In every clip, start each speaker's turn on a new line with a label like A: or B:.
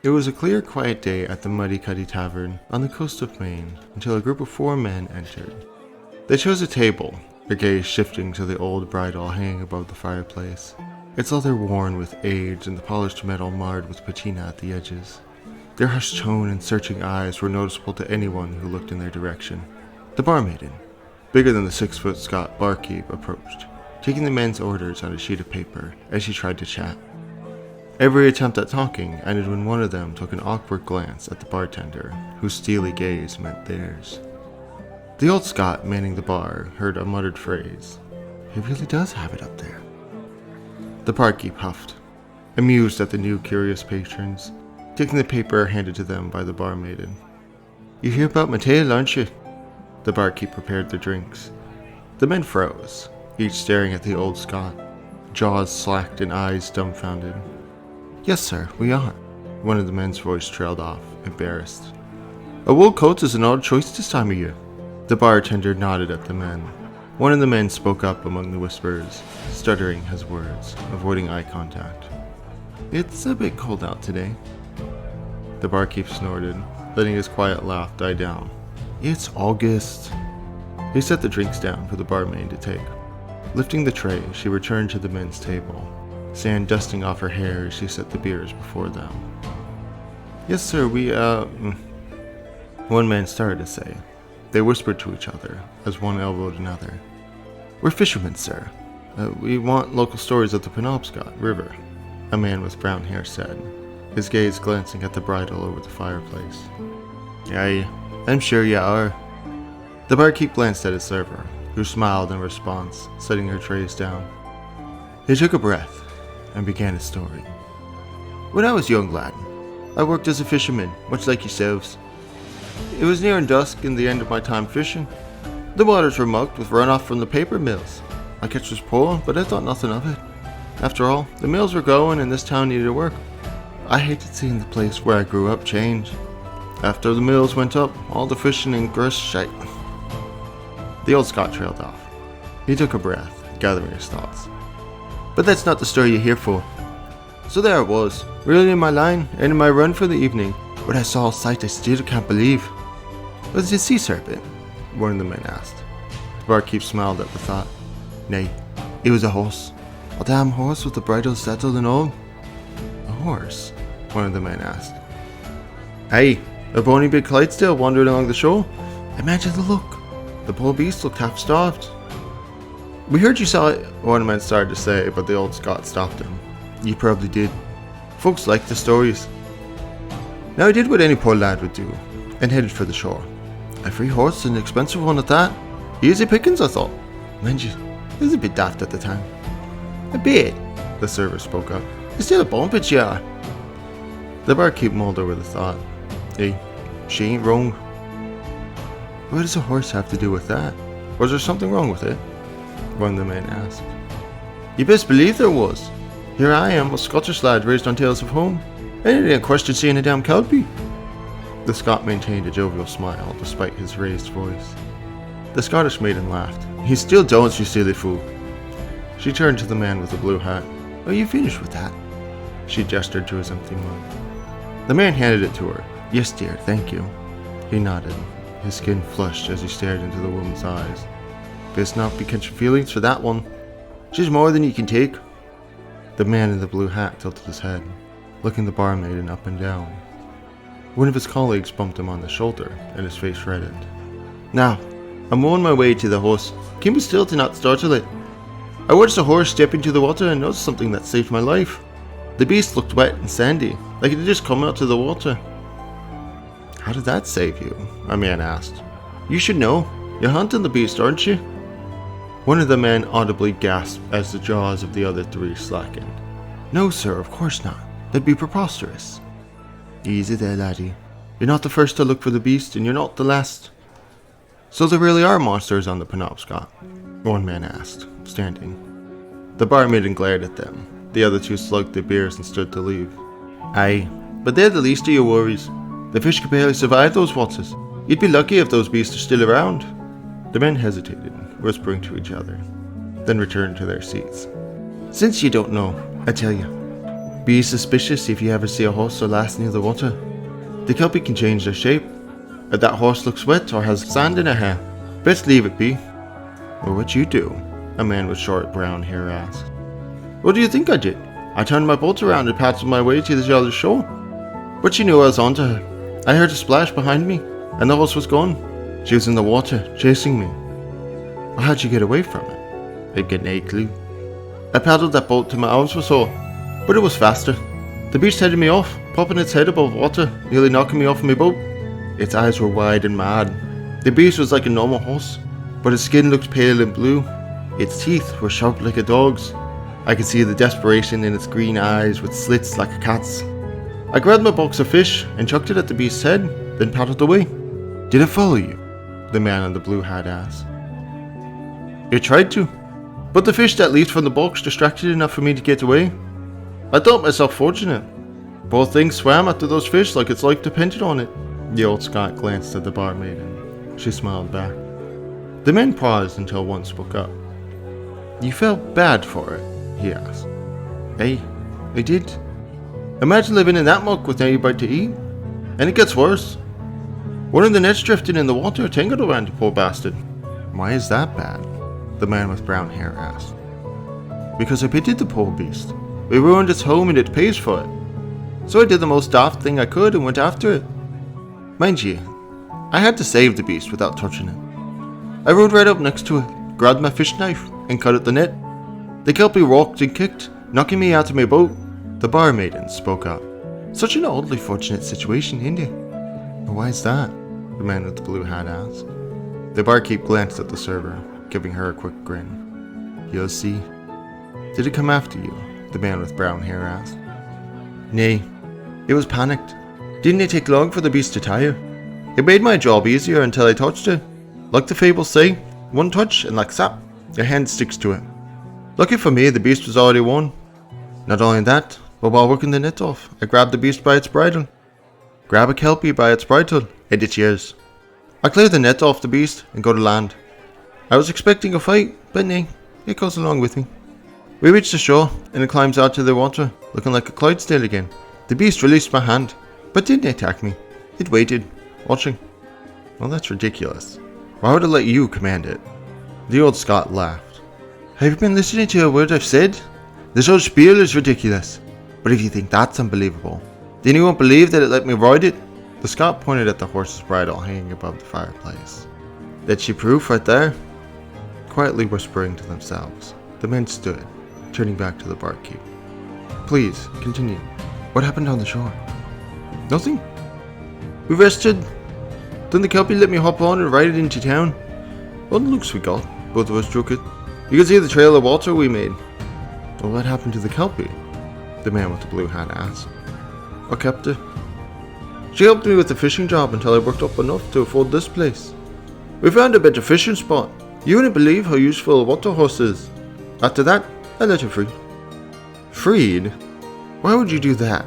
A: It was a clear, quiet day at the Muddy Cuddy Tavern on the coast of Maine until a group of 4 men entered. They chose a table, their gaze shifting to the old bridle hanging above the fireplace, its leather worn with age and the polished metal marred with patina at the edges. Their hushed tone and searching eyes were noticeable to anyone who looked in their direction. The barmaiden, bigger than the 6-foot Scot barkeep, approached, taking the men's orders on a sheet of paper as she tried to chat. Every attempt at talking ended when one of them took an awkward glance at the bartender, whose steely gaze met theirs. The old Scot manning the bar heard a muttered phrase. "He really does have it up there." The barkeep huffed, amused at the new curious patrons, taking the paper handed to them by the barmaiden. "You hear about my tale, aren't you?" The barkeep prepared their drinks. The men froze, each staring at the old Scot, jaws slacked and eyes dumbfounded. "Yes, sir, we are." One of the men's voice trailed off, embarrassed. "A wool coat is an odd choice this time of year." The bartender nodded at the men. One of the men spoke up among the whispers, stuttering his words, avoiding eye contact. "It's a bit cold out today." The barkeep snorted, letting his quiet laugh die down. "It's August." He set the drinks down for the barmaid to take. Lifting the tray, she returned to the men's table, sand dusting off her hair as she set the beers before them. "Yes, sir, we, One man started to say. They whispered to each other, as one elbowed another. "We're fishermen, sir. We want local stories of the Penobscot River," a man with brown hair said, his gaze glancing at the bridle over the fireplace. "Aye, I'm sure you are." The barkeep glanced at his server, who smiled in response, setting her trays down. He took a breath and began his story. "When I was young, lad, I worked as a fisherman, much like yourselves. It was nearing dusk and the end of my time fishing. The waters were mucked with runoff from the paper mills. My catch was poor, but I thought nothing of it. After all, the mills were going and this town needed work. I hated seeing the place where I grew up change. After the mills went up, all the fishing and gross shite." The old Scot trailed off. He took a breath, gathering his thoughts. "But that's not the story you're here for. So there I was, reeling in my line, ending my run for the evening, when I saw a sight I still can't believe." "Was it a sea serpent?" one of the men asked. The barkeep smiled at the thought. "Nay, it was a horse. A damn horse with a bridle, saddle and all." "A horse?" one of the men asked. "Aye, a bony big Clydesdale wandering along the shore. Imagine the look. The poor beast looked half starved." "We heard you saw it," one man started to say, but the old Scot stopped him. "You probably did. Folks like the stories." Now I did what any poor lad would do, and headed for the shore. A free horse and an expensive one at that. Easy pickings, I thought. Mind you, it was a bit daft at the time. "A bit," the server spoke up. "It's still a bumpage, yeah." The barkeep mulled over the thought. "Hey, she ain't wrong." "What does a horse have to do with that? Was there something wrong with it?" one of the men asked. "You best believe there was. Here I am, a Scottish lad raised on tales of home, and it ain't question seeing a damn Kelpie." The Scot maintained a jovial smile despite his raised voice. The Scottish maiden laughed. "He still don't, you silly fool." She turned to the man with the blue hat. "Are you finished with that?" She gestured to his empty mug. The man handed it to her. "Yes, dear, thank you." He nodded, his skin flushed as he stared into the woman's eyes. "Best not be catching feelings for that one. She's more than you can take." The man in the blue hat tilted his head, looking the barmaiden up and down. One of his colleagues bumped him on the shoulder, and his face reddened. "Now, I'm on my way to the horse. Keep me still to not startle it. I watched a horse step into the water and noticed something that saved my life. The beast looked wet and sandy, like it had just come out of the water." "How did that save you?" a man asked. "You should know. You're hunting the beast, aren't you?" One of the men audibly gasped as the jaws of the other 3 slackened. "No, sir, of course not. That'd be preposterous." "Easy there, laddie. You're not the first to look for the beast, and you're not the last." "So there really are monsters on the Penobscot?" one man asked, standing. The barmaiden glared at them. The other 2 slugged their beers and stood to leave. "Aye, but they're the least of your worries. The fish could barely survive those waters. You'd be lucky if those beasts are still around." The men hesitated, whispering to each other, then returned to their seats. "Since you don't know, I tell you. Be suspicious if you ever see a horse or lass near the water. The Kelpie can change their shape. If that horse looks wet or has sand in her hair, best leave it be. Or what you do? A man with short brown hair asked. What do you think I did? I turned my boat around and paddled my way to the other shore. But she knew I was onto her. I heard a splash behind me, and the horse was gone. She was in the water, chasing me. Well, how'd you get away from it? I'd get no clue. I paddled that boat till my arms were sore, but it was faster. The beast headed me off, popping its head above water, nearly knocking me off my boat. Its eyes were wide and mad. The beast was like a normal horse, but its skin looked pale and blue. Its teeth were sharp like a dog's. I could see the desperation in its green eyes with slits like a cat's. I grabbed my box of fish and chucked it at the beast's head, then paddled away. Did it follow you? The man in the blue hat asked. It tried to, but the fish that leaped from the box distracted enough for me to get away. I thought myself fortunate. Both things swam after those fish like its life depended on it. The old Scot glanced at the barmaid and she smiled back. The men paused until one spoke up. You felt bad for it? He asked. Hey, I did. Imagine living in that muck with anybody to eat. And it gets worse. One of the nets drifted in the water, tangled around the poor bastard. Why is that bad? The man with brown hair asked. Because I pitied the poor beast. We ruined its home and it pays for it. So I did the most daft thing I could and went after it. Mind you, I had to save the beast without touching it. I rode right up next to it, grabbed my fish knife, and cut at the net. The Kelpie rocked and kicked, knocking me out of my boat. The barmaiden spoke up. Such an oddly fortunate situation, isn't it? Why's that? The man with the blue hat asked. The barkeep glanced at the server, giving her a quick grin. You'll see. Did it come after you? The man with brown hair asked. Nay, it was panicked. Didn't it take long for the beast to tire? It made my job easier until I touched it. Like the fables say, one touch and like sap, your hand sticks to it. Lucky for me, the beast was already won. Not only that, but while working the net off, I grabbed the beast by its bridle. Grab a Kelpie by its bridle, and it's yours. I clear the net off the beast and go to land. I was expecting a fight, but nay, it goes along with me. We reach the shore, and it climbs out to the water, looking like a Clydesdale again. The beast released my hand, but didn't attack me. It waited, watching. Well, that's ridiculous. Why would I let you command it? The old Scot laughed. Have you been listening to a word I've said? This whole spiel is ridiculous. But if you think that's unbelievable, then you won't believe that it let me ride it. The Scot pointed at the horse's bridle hanging above the fireplace. That's your proof right there. Quietly whispering to themselves, the men stood, turning back to the barkeep. Please, continue. What happened on the shore? Nothing. We rested. Then the Kelpie let me hop on and ride it into town. What looks we got. Both of us took it. You can see the trail of water we made. Well, what happened to the Kelpie? The man with the blue hat asked. I kept her. She helped me with the fishing job until I worked up enough to afford this place. We found a better fishing spot. You wouldn't believe how useful a water horse is. After that, I let her free. Freed? Why would you do that?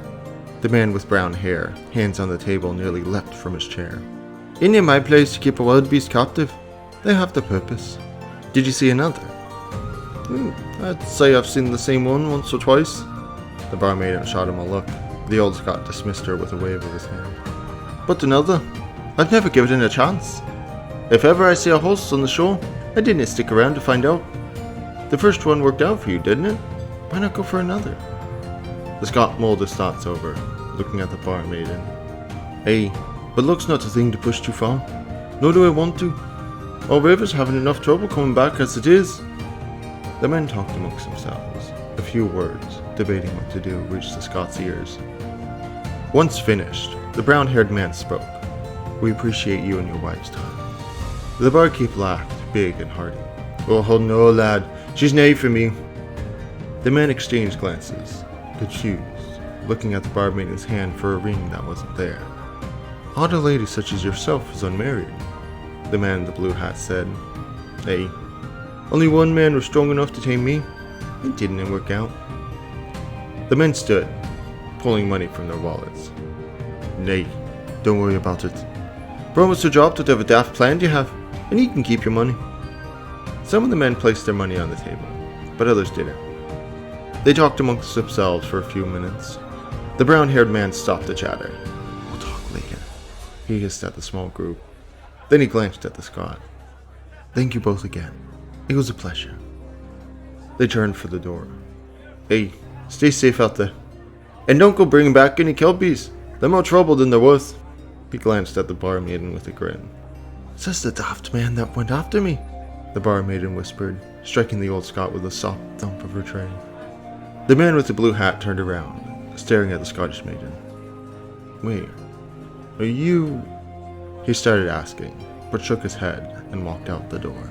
A: The man with brown hair, hands on the table, nearly leapt from his chair. Isn't it my place to keep a wild beast captive? They have their purpose. Did you see another? I'd say I've seen the same one once or twice. The barmaid shot him a look. The old Scot dismissed her with a wave of his hand. But another? I'd never give it a chance. If ever I see a horse on the shore, I didn't stick around to find out. The first one worked out for you, didn't it? Why not go for another? The Scot mulled his thoughts over, looking at the barmaiden. Hey, but luck's not a thing to push too far. Nor do I want to. Our river's having enough trouble coming back as it is. The men talked amongst themselves. A few words, debating what to do, reached the Scot's ears. Once finished, the brown-haired man spoke. We appreciate you and your wife's time. The barkeep laughed, big and hearty. Oh no, lad, she's nae for me. The men exchanged glances, confused, looking at the barmaiden's hand for a ring that wasn't there. Odd a lady such as yourself is unmarried, the man in the blue hat said. Hey, only one man was strong enough to tame me. It didn't work out. The men stood, pulling money from their wallets. Nay, don't worry about it. Promise to drop whatever daft plan you have, and you can keep your money. Some of the men placed their money on the table, but others didn't. They talked amongst themselves for a few minutes. The brown-haired man stopped the chatter. "We'll talk later," he hissed at the small group. Then he glanced at the Scot. "Thank you both again. It was a pleasure." They turned for the door. "Hey, stay safe out there. And don't go bringing back any Kelpies. They're more trouble than they're worth." He glanced at the barmaiden with a grin. "Says the daft man that went after me," the barmaiden whispered, striking the old Scot with a soft thump of her tray. The man with the blue hat turned around, staring at the Scottish maiden. "Wait, are you..." He started asking, but shook his head and walked out the door.